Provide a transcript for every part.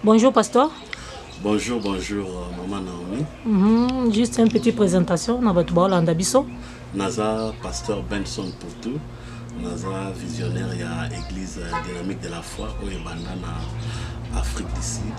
Bonjour, pasteur. Bonjour, maman Naomi. Juste une petite présentation. Naza, pasteur Benson Poutou. Naza, visionnaire, il y a l'église dynamique de la foi au Bandana, Afrique du Sud.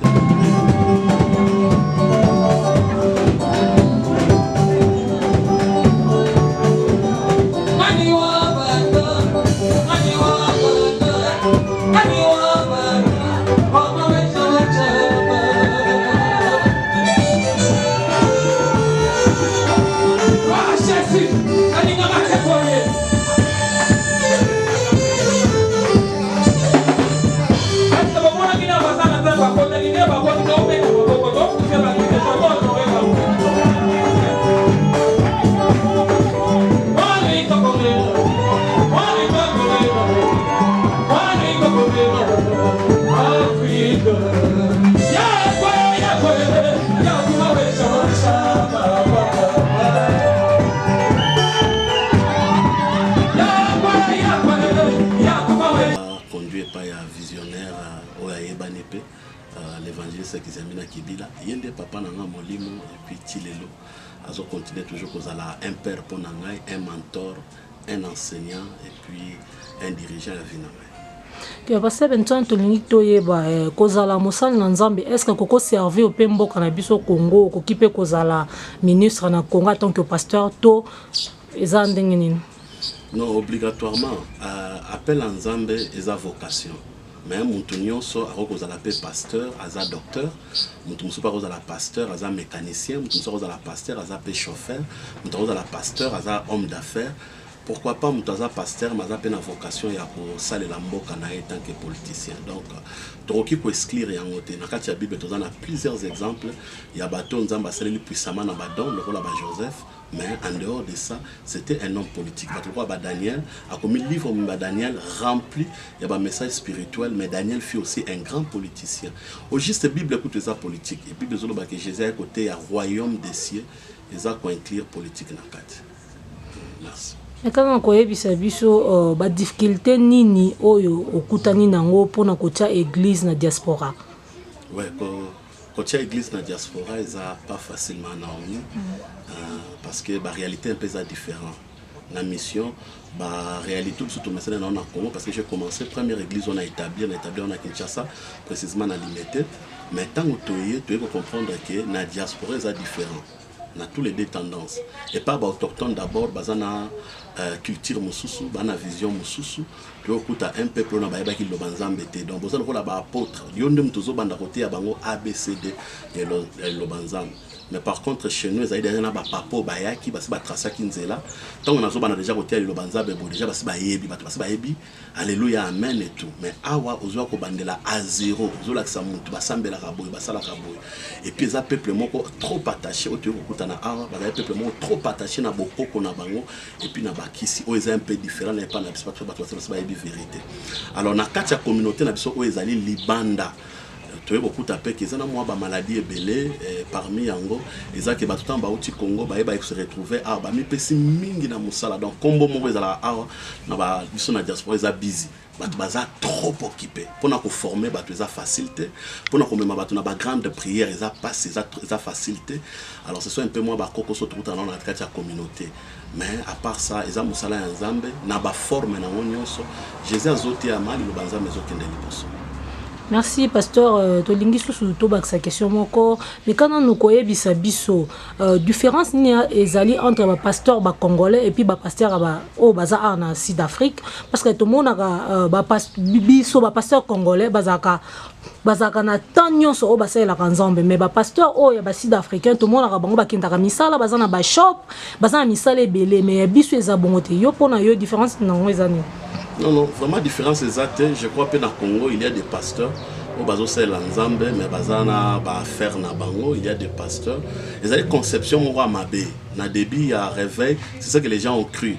L'évangéliste qui s'amène à Kibila, il y a des papas dans Molimo et puis Tilelo. Ils ont continué toujours aux un père pour Nangai, un mentor, un enseignant et puis un dirigeant à Vinamai. Parce que maintenant tu l'as dit kozala mosali na Nzambe est-ce que koko servir au pembo kana biso Congo ko kipe kozala ministre na Congo en tant que pasteur to eza ndenge nini? Non, obligatoirement appel en Nzambe eza vocation. Mais mutu nyonso akozala pe pasteur, aza docteur, mutu musu pa kozala pasteur, aza mécanicien, mutu musu kozala pasteur, aza pe chauffeur, mutu kozala pasteur, aza homme d'affaires. Pourquoi pas mutu aza pasteur, mais aza pe na vocation ya ko salela mboka na ye tant que politicien. Donc tokoki ko exclure yango te. Na kati ya Bible tozana plusieurs exemples ya bato Nzamba saleli puissamment na badon lokola ba Joseph. Mais en dehors de ça, c'était un homme politique. Daniel a commis le livre de Daniel rempli de messages spirituels, mais Daniel fut aussi un grand politicien. Au juste, la Bible écoute ça politique. Et puis, que Jésus à côté, un royaume des cieux, et ça qu'on inclure politique. Merci. Et quand on a des difficultés, nini oyo okutani nango pour na kotia église na diaspora. Ouais, quand l'église dans la diaspora, c'est pas facilement Naomi, parce que la réalité est un peu différente. La mission, la réalité, surtout maintenant dans le Congo, parce que j'ai commencé, la première église on a établi à Kinshasa, précisément dans l'Imité. Mais tant que tu peux comprendre que la diaspora est différent. On a tous les deux tendances. Et pas autochtone d'abord, bazana culture mususu, bana vision mususu. Tu as un peuple qui est banzambe te. Donc vous avez un apôtre. Yondem tozo banda côté ya bango ABCD et le banzambe. Mais par contre chez nous, ils ont des papo bayaki basi ba trasa kinzela. Tant on a zo bana déjà côté le banzambe bo déjà basi ba yebi, basi ba yebi. Alléluia, amen et tout. Mais awa ozo ko bandela à zéro. Ozo la ksa muntu basambela kaboy, basala kaboy. Et puis ça peuple moko trop attaché au na awa, ba peuple moko trop attaché na bokoko na bango et puis na bakisi o est un peu différent n'est pas na biso ba yebi vérité. Alors na kati ya communauté na biso o ezali libanda. Tu as beaucoup tapé qu'ils ont moi maladie belé parmi yango ils ont que tout en bas au Congo ba se retrouver ah ba mi pesi mingi na musala donc combo mo ezala ah na ba biso na diaspora ils busy baza trop occupé pour na ko former ba tu facilité pour na ko mema ba tu na ba grande prière ils a passé ils a facilité alors ce soit un peu moins ba koko so tout dans la kati ya communauté mais à part ça ils ont musala ya Nzambe na ba forme na nyonso Jésus azoti ya mali lo banza mezo kende liboso. Merci pasteur tolingi sous to sa question moko mais quand on koye bisa biso différence ni ezali entre ba pasteur ba congolais et puis ba pasteur ba o baza en Sud-Afrique parce que tout le monde a ba biso ba pasteur congolais bazaka na tanyon so basa la Nzambe mais ba pasteur o ya ba Sud-Africain tout le monde a bango ba kinta misala baza na ba shop baza na misala belé mais biso eza bongote yo pona yo différence nango ezani. Non, vraiment différence exacte. Je crois que dans le Congo, il y a des pasteurs. Au bazo c'est l'Anzambe, mais bazana ba faire na bango, il y a des pasteurs. Ils ont des conceptions moi mabé. Na débit il y a réveil, c'est ça que les gens ont cru.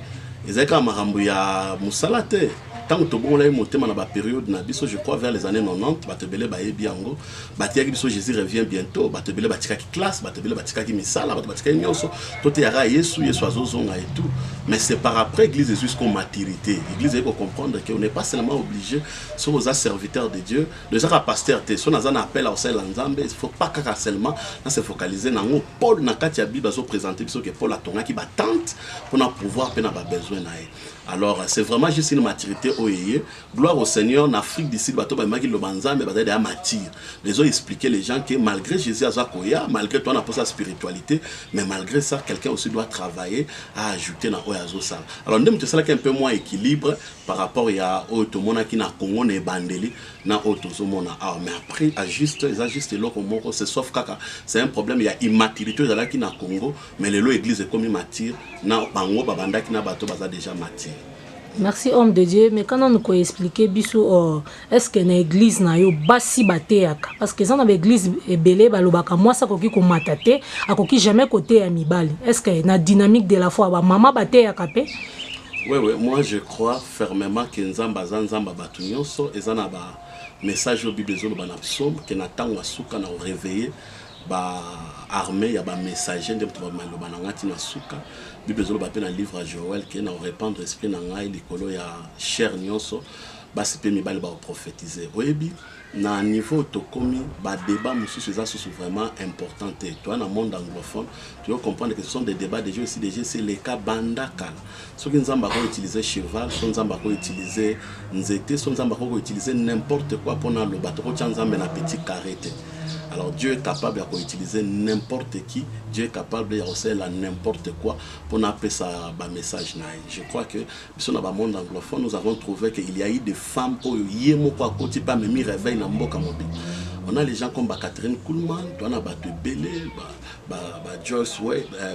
Ils ont quand marambu ya musalate. tant que bon là monté dans la période nabiso je crois vers les années 90 batebele baye biango batiaki biso Jésus revient bientôt batebele batikaki classe batebele batikaki misala batikaki nyonso tote yara Yesu azozonga et tout mais c'est par après église jusqu'au maturité église il faut comprendre qu'on n'est pas seulement obligé sur aux serviteurs de Dieu déjà pasteur te son azana appel à osel nzambe il faut pas kaka seulement se focaliser dans Paul na kati ya Bible zo présenter biso que Paul atonga ki batante pour pouvoir pe na ba besoin na. Alors c'est vraiment juste une maturité oyé gloire au Seigneur en Afrique d'ici bato ba maki lo banzambe ba de mature les ont expliqué les gens que malgré Jésus azakoya malgré toi on a pas sa spiritualité mais malgré ça quelqu'un aussi doit travailler à ajouter na oyazo ça. Alors ndem ça là un peu moins équilibre par rapport à automona qui na Congo ne bandeli na automona mais après ajuste l'autre moko c'est sauf kaka c'est un problème il y a immaturité dans la qui na Congo mais les église est comme immature na bango babanda qui na bato baza déjà mature. Merci homme de Dieu mais quand on nous expliquer biso est-ce que na église na yo basi bateaka parce que ça na église ebele balobaka moi ça koki ko matate akoki jamais côté ya mibali est-ce que na dynamique de la foi ba mama bateaka pe. Oui, moi je crois fermement que nzamba zanzamba batu nyonso ezana ba message au Bible zolo bana psaume que na tango asuka na réveiller ba armée ya ba messager ndem to ba maloba na ngati na suka Bible zolo ba pe na livre à Joël que na répandre esprit na ngai likolo ya cher nyonso basi pe mibali ba prophétiser oyebi na niveau tokomi ba débat mususu ça c'est vraiment important et toi dans le monde anglophone tu dois comprendre que ce sont des débats déjà aussi déjà c'est les cas bandaka ceux qui nzamba ko utiliser cheval ceux nzamba ko utiliser nzete ceux nzamba ko utiliser n'importe quoi pour na loba to ko nzamba na petit carré. Alors Dieu est capable d'utiliser n'importe qui, Dieu est capable de recevoir n'importe quoi pour appeler ça un message. Je crois que dans le monde anglophone, nous avons trouvé qu'il y a eu des femmes qui ont mis réveil dans le monde. On a les gens comme Catherine Kuhlman, on a Belé, Joyce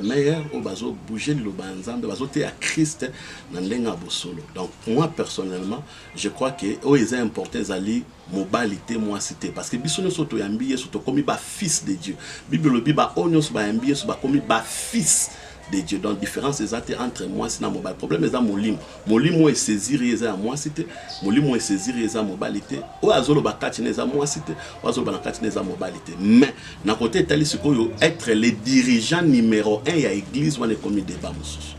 Meyer, qui ont bougé le banzambe, qui ont été à Christ dans le solo. Donc moi personnellement, je crois que c'est important d'aller mobilité moi cité parce que biso nyonso to yambiye so to komi ba fils de Dieu Bible lo biba onyo so ba yambiye so ba komi ba fils de Dieu. Donc différence exacte entre moi c'est na mobile problème est molimo est saisir eza moi cité molimo est saisir eza mobilité o azolo ba katine eza moi cité o azolo ba katine eza mobilité mais na côté tali sikoyo être le dirigeant numéro 1 ya église on est comme débat mususu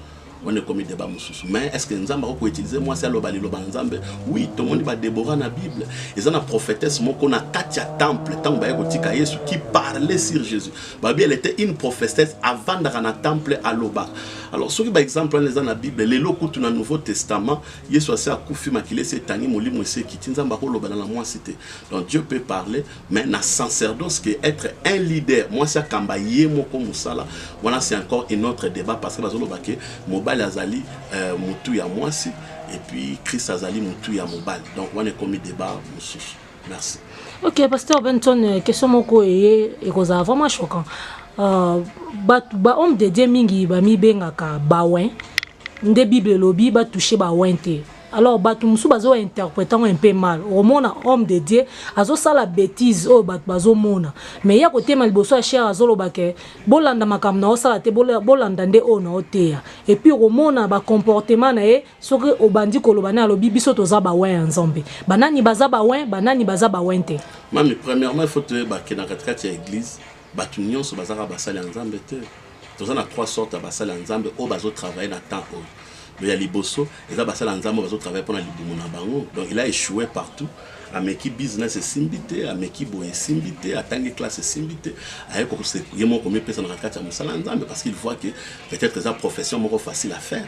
on est comme débat mususu mais est-ce que nzamba ko utiliser moi c'est lobali lobanzambe oui tout le monde va Déborah na Bible et na prophétesse moko na katia temple tant ba yotika Yesu qui parlait sur Jésus babi elle était une prophétesse avant dans na temple à Loba. Alors ce qui par exemple les na Bible les locaux dans le Nouveau Testament Yesu a sa kufi makile setani molimo se kiti nzamba ko loba na moi cité. Donc Dieu peut parler mais na sacerdoce que être un leader moi c'est kamba ye moko musala voilà c'est encore un autre débat parce que bazolo baké mobile azali mutu ya mwasi et puis Christ azali mutu ya mobile. Donc on est comme débat mususu. Merci. OK pasteur Benton question moko et ça vraiment choquant. Ba homme de Dieu mingi ba mi bengaka bawen nde Bible lobi ba toucher ba wente. Alors batu musu bazo interprétant un peu mal au monde homme de Dieu azo sala bêtise o bat bazo mona mais ya côté mal boso cher azolo bake bolanda makam na osala te bolanda nde o na oteya et puis au monde ba comportement na e soki obandi koloba na lobi biso toza ba wa nzambe banani baza ba wa banani baza ba wente mami premièrement il faut te ba ke na katikati ya église batu nyonso bazaka basala nzambe te toza na trois sortes basala nzambe o bazo travailler na temps o. Il y a Liboso, et là, il a travaillé pour la Bango. Donc il a échoué partout. À Meki business est simbité, à Meki boy est simbité, à Tangi classe est simbité. À Eko, c'est vraiment combien de personnes à Moussalanzambe parce qu'il voit que peut-être que c'est une profession moins facile à faire.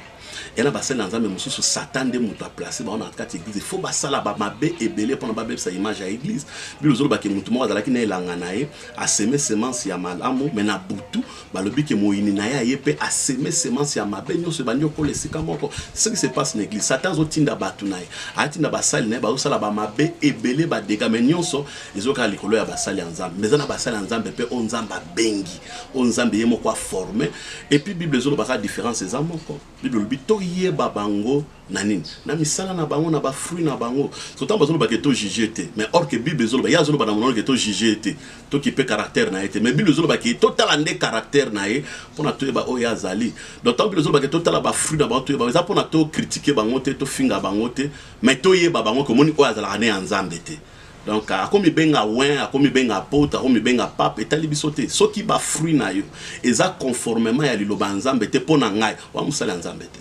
Et là, c'est dans un même sous Satan de mouta placé dans la carte église. Il faut passer là, mabé et belé pour ne sa image à l'église. Puis les autres qui moutou moi dans la qui n'est langanae à semer semence ya malamu, mais na boutou, bah le but que moïni naia yépé à semer semence ya mabé nyo se banyo ko laisser comme encore. Ce qui se passe dans l'église. Satan zotinda batunaï. A tinda basal ne ba usala ba mabé et belé ba dega mais nyonso les autres likolo ya basali ensemble. Mais on a basali ensemble pe onzamba bengi, onzambe yemo quoi formé. Et puis Bible zo ba différence les amoko. Bible to yeba bango nanini na misala na bango na ba fruit na bango sotant bazolo ba keto juger te mais or que bible zolo ba ya zolo ba na mono keto juger te to qui peut caractère na été mais bible zolo ba ki total ande caractère na ye pona to ba o ya zali donc tant bible zolo ba keto tala ba fruit na bango to ba za pona to critiquer bango te to finga bango te mais to ye ba bango ko moni o ya zala ne nzambe te donc akomi benga win akomi benga pote akomi benga pape etali biso te soki ba fruit na yo eza conformément ya liloba nzambe te pona ngai wa musala nzambe te.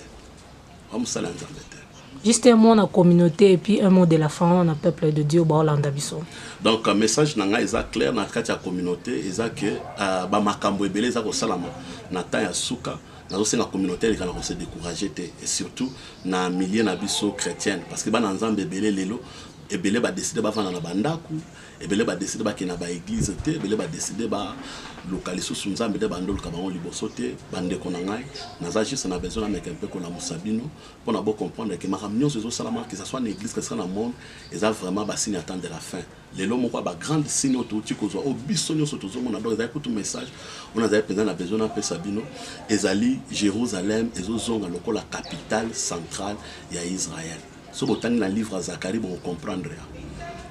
Juste un mot dans la communauté et puis un mot de la fin dans le peuple de Dieu. Donc, le message est clair dans la communauté, c'est que les makambo ebele za ko salama na temps ya suka na la communauté elle va se décourager et surtout na milieu na biso chrétienne parce que ba na nzambe ebele lelo ebele ba décider ba vana na bandaku ebele ba décider ba kina ba église te ebele ba décider ba localiser sous nzambe de bandolo ka bango liboso te bande ko na ngai naza juste na besoin na meka un peu ko la musabino pour na bo comprendre que ma réunion ce salama que ça soit une église que ça dans le monde et ça vraiment ba signe attendre de la fin les lomo ko ba grande signe autoti ko zo obisonyo soto zo mona donc ça écoute message on a besoin na besoin na pe sabino ezali Jérusalem ezozonga lokola capitale centrale ya Israël. Si vous avez un livre à Zacharie, vous comprendrez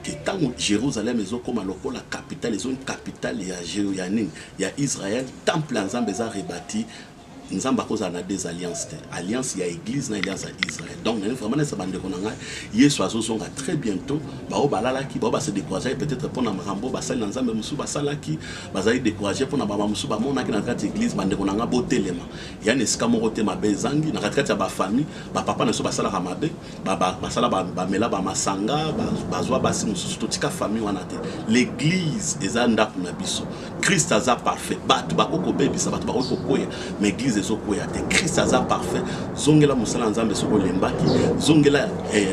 que tant que Jérusalem est comme la capitale, ils ont une capitale, il y a Israël, temple ensemble est rebâti. Nous avons des alliances. Alliance, il y a l'église, il y a alliance à Israël. Donc, nous avons vraiment des bande de Yesu très bientôt. Qui va se décourager peut-être pour Namrambo, Basal Nanzambe Moussou, Basalaki, Basali décourager pour Nabama Moussou, Bamona qui dans l'église, bande de Konanga, Botelema. Il y a un escamote, ma bezangi, dans la traite de ma famille, papa ne soit pas sala Ramabe, Basala Bamela, Bamasanga, Bazwa Bassi Moussou, toute la famille, l'église est un dap Nabiso. Christ a parfait. Bat Bakoko Baby, ça va te barrer mais l'église Christ aza parfait zongela musala nzambe soko lembaki zongela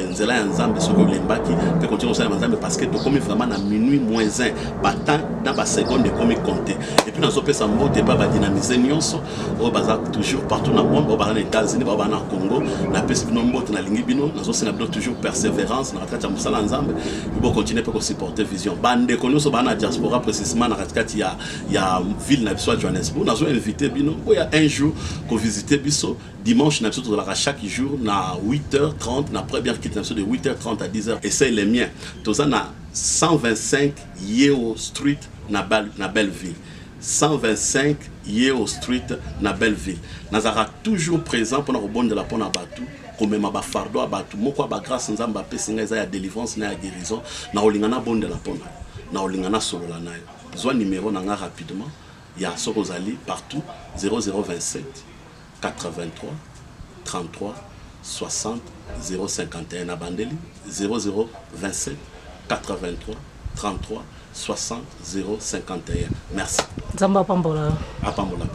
nzela nzambe soko lembaki pe continuer musala nzambe parce que to comme vraiment na minuit moins 1 batant dans ba seconde comme compter et puis nazo pesa mbote ba dynamiser nyonso o baza toujours partout na monde ba na États-Unis ba na Congo na pesa bino mbote na lingi bino nazo sena bino toujours persévérance na kati ya musala nzambe bo continuer pe supporter vision bande konoso ba na diaspora précisément na kati ya ville na biso Johannesburg nazo inviter bino o ya un jour qu'on visite Bisso dimanche chaque jour na 8h30 na première quitte de 8h30 à 10h et c'est les miens tous na 125 Yeo Street na Belleville 125 Yeo Street na Belleville nazara toujours présent pour rebondir de la pona batu comme ma fardo abatu moko ba grâce nzamba pesinga za ya délivrance na ya guérison na olingana bonde la pona na olingana solo la nayo zwa numéro na nga rapidement. Il y a Sorozali partout 0027 83 33 60 051 à Bandeli 0027 83 33 60 051. Merci. Zamba Pambola. À Pambola.